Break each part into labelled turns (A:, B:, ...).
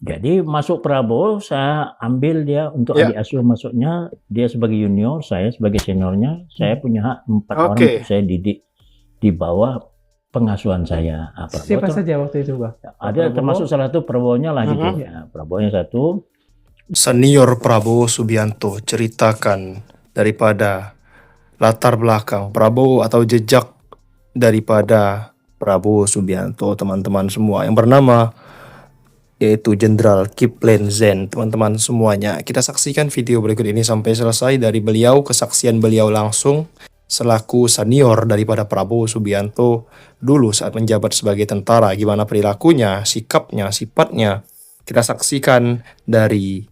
A: Jadi masuk Prabowo, saya ambil dia untuk adik asuh masuknya, dia sebagai junior, saya sebagai seniornya, saya punya hak 4 orang untuk saya didik di bawah pengasuhan saya.
B: Siapa saja waktu itu, Bang?
A: Ada termasuk salah satu Prabowo-nya lah gitu. Ya, Prabowo-nya satu.
C: Senior Prabowo Subianto, ceritakan daripada latar belakang Prabowo atau jejak daripada Prabowo Subianto, teman-teman semua, yang bernama yaitu Jenderal Kiplen Zen. Teman-teman semuanya, kita saksikan video berikut ini sampai selesai dari beliau, kesaksian beliau langsung selaku senior daripada Prabowo Subianto dulu saat menjabat sebagai tentara. Gimana perilakunya, sikapnya, sifatnya, kita saksikan dari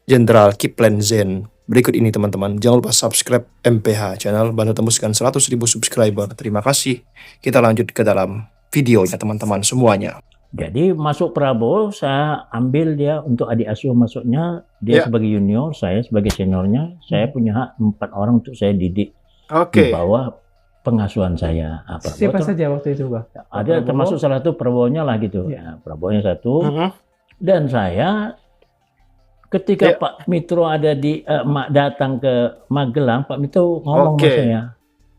C: Jenderal Kiplen Zen berikut ini, teman-teman. Jangan lupa subscribe MPH channel, bantu tembuskan 100.000 subscriber. Terima kasih. Kita lanjut ke dalam videonya, teman-teman semuanya.
A: Jadi masuk Prabowo, saya ambil dia untuk adik asuh masuknya, dia sebagai junior, saya sebagai seniornya, saya punya hak 4 orang untuk saya didik di bawah pengasuhan saya.
B: Siapa saja waktu itu, Bang?
A: Ada termasuk salah satu Prabowo-nya lah gitu. Ya, Prabowo-nya satu. Dan saya ketika Pak Mitro ada di datang ke Magelang, Pak Mitro ngomong sama saya,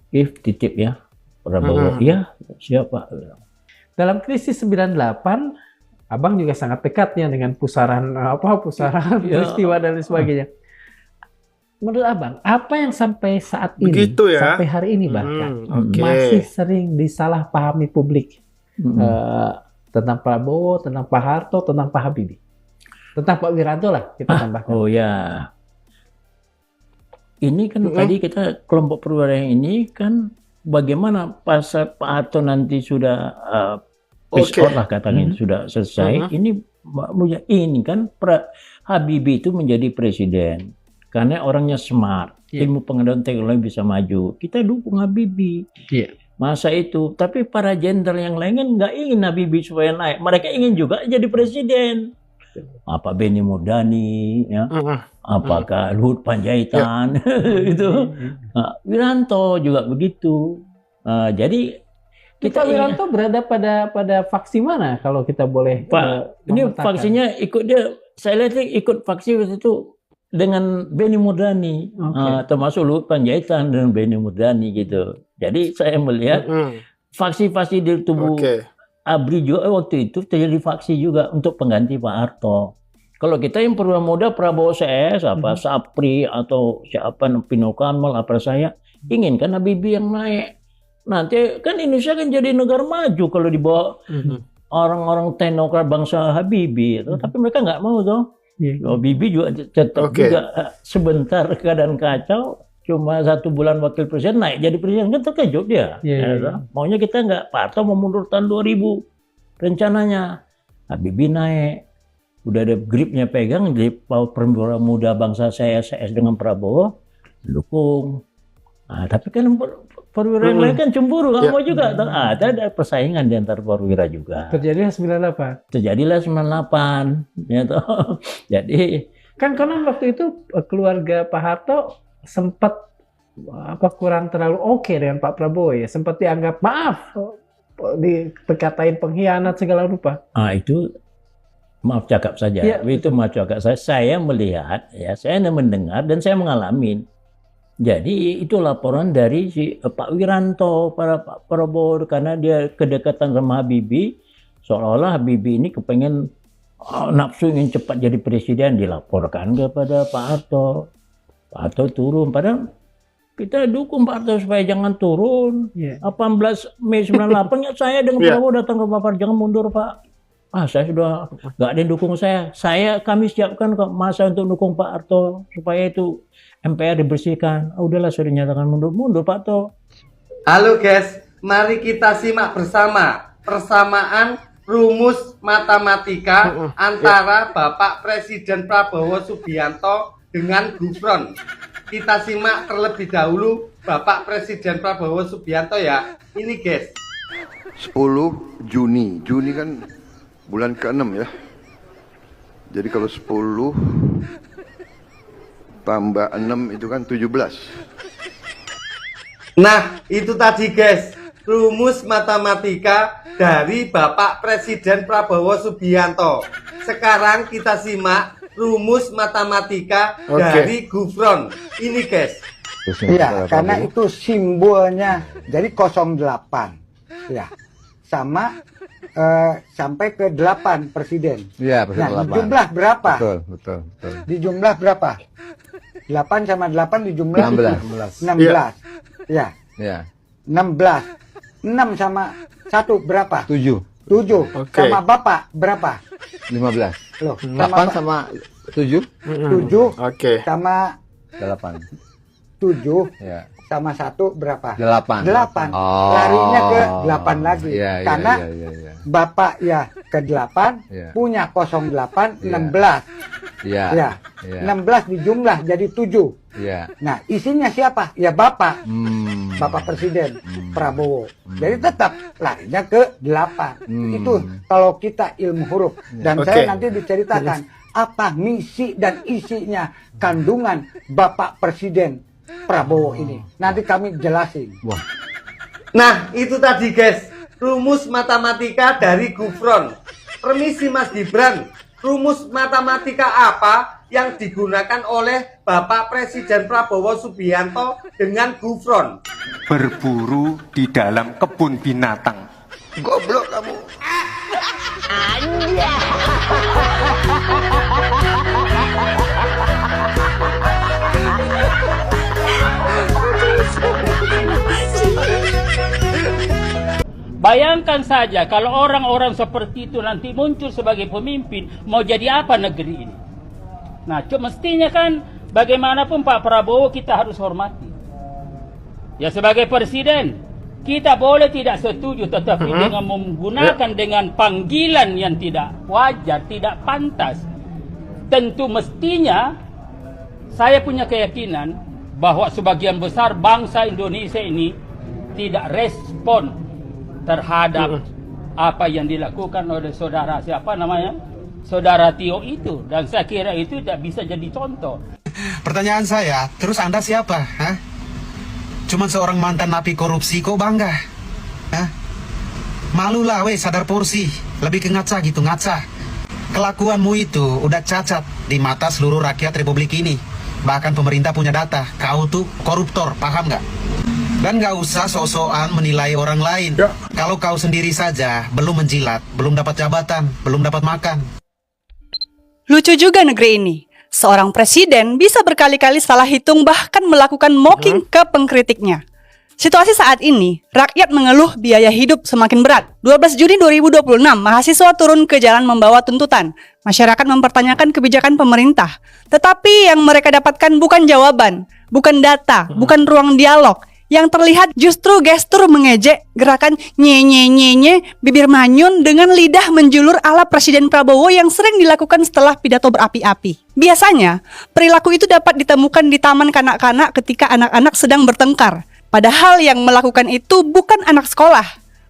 A: "If titip ya Prabowo." "Iya, siapa?"
B: Dalam krisis 98, Abang juga sangat dekatnya dengan pusaran peristiwa dan lain sebagainya. Menurut Abang, apa yang sampai saat ini, sampai hari ini bahkan masih sering disalahpahami publik tentang Prabowo, tentang Pak Harto, tentang Pak Habibie, tentang Pak Wiranto lah kita tambahkan.
A: Oh ya, ini kan tadi kita kelompok perwira yang ini kan bagaimana pas Pak Harto nanti sudah peace out lah katanya, sudah selesai. Ini kan Habibie itu menjadi presiden karena orangnya smart, ilmu pengetahuan teknologi bisa maju. Kita dukung Habibie. Masa itu, tapi para jenderal yang lain kan nggak ingin Habibie supaya naik. Mereka ingin juga jadi presiden. Apa Benny Murdani, ya, apakah Luhut Panjaitan, itu, Wiranto juga begitu. Jadi
B: kita Wiranto berada pada faksi mana kalau kita boleh?
A: Pak, ini faksinya ikut dia. Saya lihat ikut faksi itu dengan Benny Murdani, termasuk Luhut Panjaitan dengan Benny Murdani gitu. Jadi saya melihat faksi-faksi di tubuh ABRI juga waktu itu terjadi faksi juga untuk pengganti Pak Harto. Kalau kita yang perwira muda Prabowo CS, Sapri atau siapa Pino Kamal, apa saya inginkan Habibie yang naik. Nanti kan Indonesia kan jadi negara maju kalau dibawa orang-orang teknokrat bangsa Habibie, tapi mereka nggak mau toh. Habibie juga tetap juga sebentar keadaan kacau, cuma 1 bulan wakil presiden naik jadi presiden, kan terkejut dia. Maunya kita nggak, Pak Harto mau mundur tahun 2000 rencananya, Habibie naik, udah ada gripnya pegang di perwira muda bangsa CS dengan Prabowo, dukung. Tapi kan perwira yang lain kan cemburu, nggak mau juga. Ada persaingan di antar perwira juga.
B: Terjadilah 98.
A: Terjadilah 98. Ya toh. Jadi
B: kan karena waktu itu keluarga Pak Harto sempat kurang terlalu oke dengan Pak Prabowo ya, sempat dianggap dikatain pengkhianat segala rupa.
A: Itu maaf cakap saja. Itu maaf cakap saya. Saya melihat, ya, saya mendengar dan saya mengalami. Jadi itu laporan dari si Pak Wiranto pada Pak Prabowo karena dia kedekatan sama Habibie, seolah-olah Habibie ini kepengen nafsu ingin cepat jadi presiden, dilaporkan kepada Pak Harto. Pak Harto turun, padahal kita dukung Pak Harto supaya jangan turun. 18 Mei 98 saya dengan Prabowo datang ke Bapak, jangan mundur Pak. Saya sudah nggak ada yang dukung saya. Kami siapkan masa untuk dukung Pak Harto supaya itu MPR dibersihkan. Udahlah, sudah nyatakan mundur Pak Harto.
D: Halo guys, mari kita simak bersama persamaan rumus matematika antara Bapak Presiden Prabowo Subianto dengan Gufron. Kita simak terlebih dahulu Bapak Presiden Prabowo Subianto ya. Ini guys.
E: 10 Juni. Juni kan bulan ke-6 ya. Jadi kalau 10 tambah 6 itu kan 17.
D: Nah, itu tadi guys, rumus matematika dari Bapak Presiden Prabowo Subianto. sekarang kita simak rumus matematika dari Gufron. Ini guys.
F: Iya, karena itu simbolnya jadi 08. Ya. Sama sampai ke 8 presiden.
G: Iya, presiden
F: Nah,
G: 8.
F: jumlah berapa?
G: Betul.
F: Di jumlah berapa? 8 sama 8 di jumlah
G: 16.
F: Ya,
G: Iya.
F: 16. 6 sama 1 berapa?
G: 7.
F: 7.
C: Oke.
F: Sama Bapak berapa?
G: 15.
F: Loh,
G: 8 sama 7.
F: 7
C: Oke.
F: sama
G: 8.
F: 7
G: Iya.
F: sama 1 berapa?
G: 8.
F: 8.
G: Oh.
F: Larinya ke 8 lagi.
G: Iya,
F: Karena
G: iya.
F: Bapak ya ke 8,
G: Iya.
F: punya 08,
G: Iya.
F: 16.
G: Iya.
F: Ya,
G: Iya.
F: 16 dijumlah jadi 7.
G: Iya.
F: Nah, isinya siapa? Ya Bapak.
G: Hmm.
F: Bapak Presiden Prabowo. Jadi tetap larinya ke 8.
G: Hmm.
F: Itu kalau kita ilmu huruf. Dan
C: Oke.
F: saya nanti diceritakan apa misi dan isinya kandungan Bapak Presiden Prabowo ini. Nanti kami jelasin.
G: Wah.
D: Nah, itu tadi guys, rumus matematika dari Gufron. Permisi Mas Gibran, rumus matematika apa yang digunakan oleh Bapak Presiden Prabowo Subianto dengan Gufron?
H: Berburu di dalam kebun binatang.
E: Goblok kamu.
A: Bayangkan saja kalau orang-orang seperti itu nanti muncul sebagai pemimpin, mau jadi apa negeri ini? Nah, mestinya kan bagaimanapun Pak Prabowo kita harus hormati. Ya sebagai presiden, kita boleh tidak setuju, tetapi dengan menggunakan dengan panggilan yang tidak wajar, tidak pantas. Tentu mestinya saya punya keyakinan bahwa sebagian besar bangsa Indonesia ini tidak respon terhadap apa yang dilakukan oleh saudara siapa namanya, saudara Tio itu, dan saya kira itu tidak bisa jadi contoh.
I: Pertanyaan saya, terus Anda siapa? Hah? Cuman seorang mantan napi korupsi kok bangga? Hah? Malulah weh, sadar porsi. Lebih ke ngaca gitu, ngaca. Kelakuanmu itu udah cacat di mata seluruh rakyat republik ini. Bahkan pemerintah punya data, kau tuh koruptor, paham nggak? Dan nggak usah sok-sokan menilai orang lain. Kalau kau sendiri saja belum menjilat, belum dapat jabatan, belum dapat makan.
J: Lucu juga negeri ini. Seorang presiden bisa berkali-kali salah hitung bahkan melakukan mocking ke pengkritiknya. Situasi saat ini, rakyat mengeluh biaya hidup semakin berat. 12 Juni 2026, mahasiswa turun ke jalan membawa tuntutan. Masyarakat mempertanyakan kebijakan pemerintah. Tetapi yang mereka dapatkan bukan jawaban, bukan data, bukan ruang dialog. Yang terlihat justru gestur mengejek, gerakan nye-nye-nye-nye, bibir manyun dengan lidah menjulur ala Presiden Prabowo yang sering dilakukan setelah pidato berapi-api. Biasanya, perilaku itu dapat ditemukan di taman kanak-kanak ketika anak-anak sedang bertengkar. Padahal yang melakukan itu bukan anak sekolah,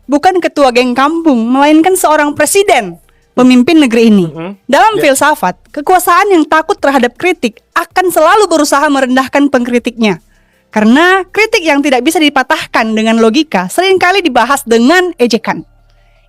J: bukan ketua geng kampung, melainkan seorang presiden, pemimpin negeri ini. Dalam filsafat, kekuasaan yang takut terhadap kritik akan selalu berusaha merendahkan pengkritiknya. Karena kritik yang tidak bisa dipatahkan dengan logika seringkali dibahas dengan ejekan.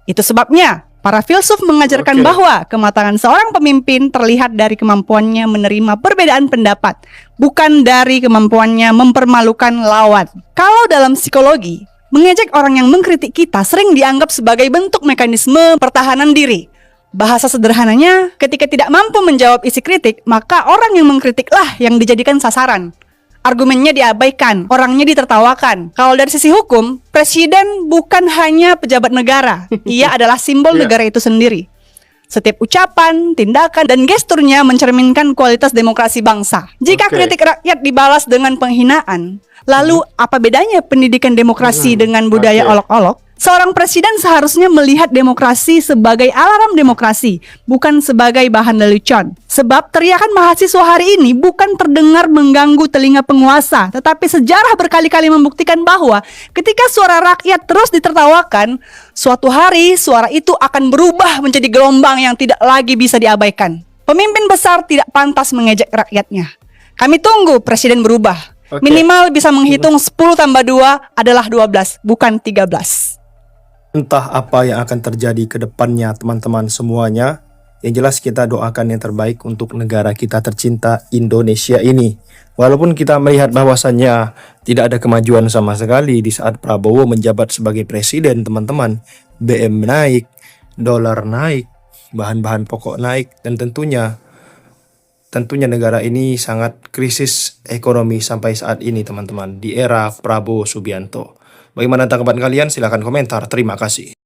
J: Itu sebabnya para filsuf mengajarkan bahwa kematangan seorang pemimpin terlihat dari kemampuannya menerima perbedaan pendapat, bukan dari kemampuannya mempermalukan lawan. Kalau dalam psikologi, mengejek orang yang mengkritik kita sering dianggap sebagai bentuk mekanisme pertahanan diri. Bahasa sederhananya, ketika tidak mampu menjawab isi kritik, maka orang yang mengkritiklah yang dijadikan sasaran. Argumennya diabaikan, orangnya ditertawakan. Kalau dari sisi hukum, presiden bukan hanya pejabat negara. Ia adalah simbol negara itu sendiri. Setiap ucapan, tindakan, dan gesturnya mencerminkan kualitas demokrasi bangsa. Jika kritik rakyat dibalas dengan penghinaan, lalu apa bedanya pendidikan demokrasi dengan budaya olok-olok? Seorang presiden seharusnya melihat demokrasi sebagai alarm demokrasi, bukan sebagai bahan lelucon. Sebab teriakan mahasiswa hari ini bukan terdengar mengganggu telinga penguasa, tetapi sejarah berkali-kali membuktikan bahwa ketika suara rakyat terus ditertawakan, suatu hari suara itu akan berubah menjadi gelombang yang tidak lagi bisa diabaikan. Pemimpin besar tidak pantas mengejek rakyatnya. Kami tunggu presiden berubah. Minimal bisa menghitung 10 tambah 2 adalah 12, bukan 13.
C: Entah apa yang akan terjadi ke depannya teman-teman semuanya, Yang jelas kita doakan yang terbaik untuk negara kita tercinta Indonesia ini. Walaupun kita melihat bahwasannya tidak ada kemajuan sama sekali di saat Prabowo menjabat sebagai presiden, teman-teman. BM naik, dolar naik, bahan-bahan pokok naik, dan tentunya negara ini sangat krisis ekonomi sampai saat ini, teman-teman, di era Prabowo Subianto. Bagaimana tanggapan kalian? Silahkan komentar. Terima kasih.